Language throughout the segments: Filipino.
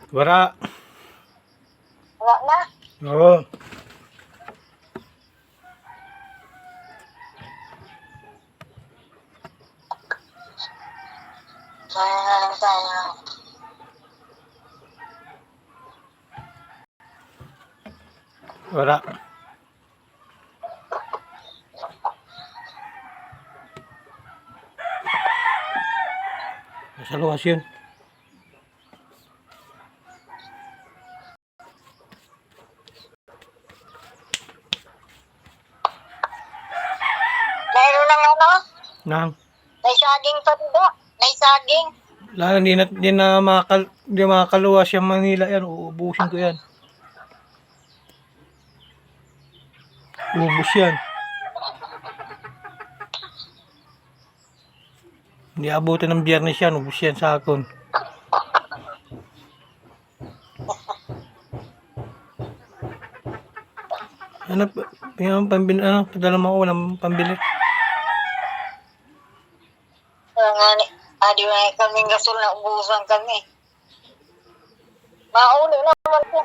Wala. Wala na. Oo. Sayang. Wala. Nasa luwas yun. Mayroon ng ano? Nang. May saging pa dito. May saging. Lalo, hindi makakaluwas yung Manila yan. Uubusin ko yan. Ubus yan. Hindi abutin ng Biyernes yan. Ubus yan sa akon. Ano, yung pambili, padala mo ako, walang pambili. Kaya nga ni, adi na kaming gasol na ubusan kami. Maulo naman po.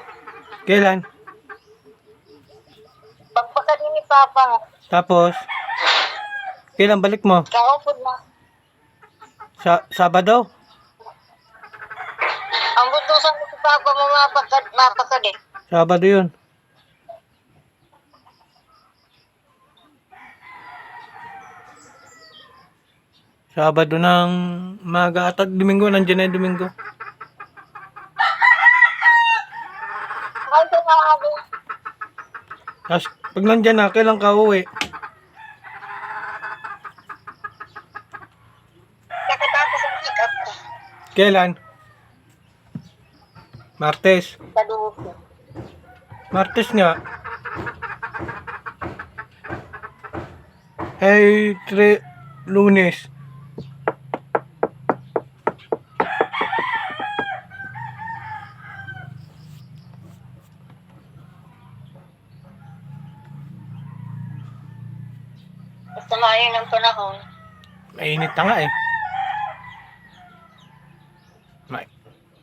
Kailan? Pagpakadi ni Papa mo. Tapos, kailan balik mo? Kaupod na. Sabado? Ang butusan mo si Papa mo mapakadi. Sabado yun. Sabado ng maga at Domingo. Nandiyan na yung Domingo. Ay, ito nga abi. Tapos, pag nandiyan na, kailan ka uwi? Kakatapos ang pick-up ko. Kailan? Martes. Paduhot ko. Martes nga. Hey, Lunes. Basta maayos ng panahon. Mainit na nga eh.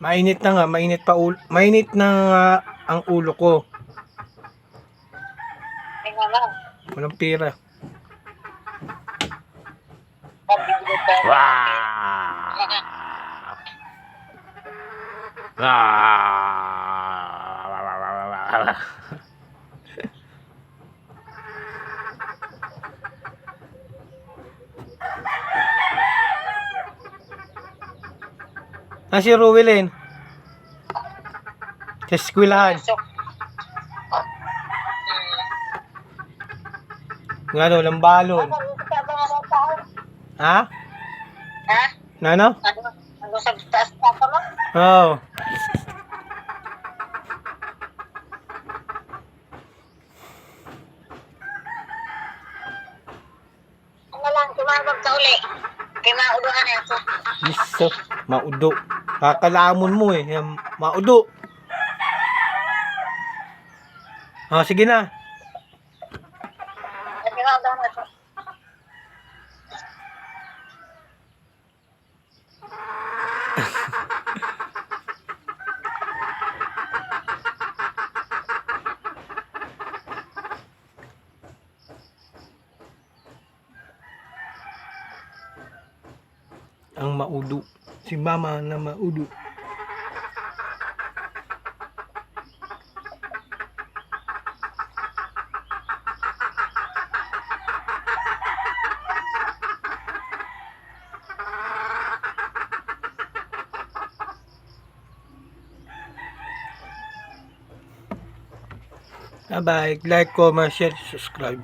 Mainit na nga, mainit na nga ang ulo ko. Ay naman. Walang pira. Pabibili tayo. Si Ruwilin. Sa eskwelahan. So, Nga daw, lambalon. Ha? ha? Nano? Ano sa taas Papa mo? Oo. Ano lang, tumawag ka uli. Kaya mauduhan na ako. Listo. Maudo. Kakalamon mo eh. Yan, maudo. Sige na. Kaya mauduhan na ako. Ang maudo. Si mama na maudo. Bye-bye. Like, comment, share, subscribe.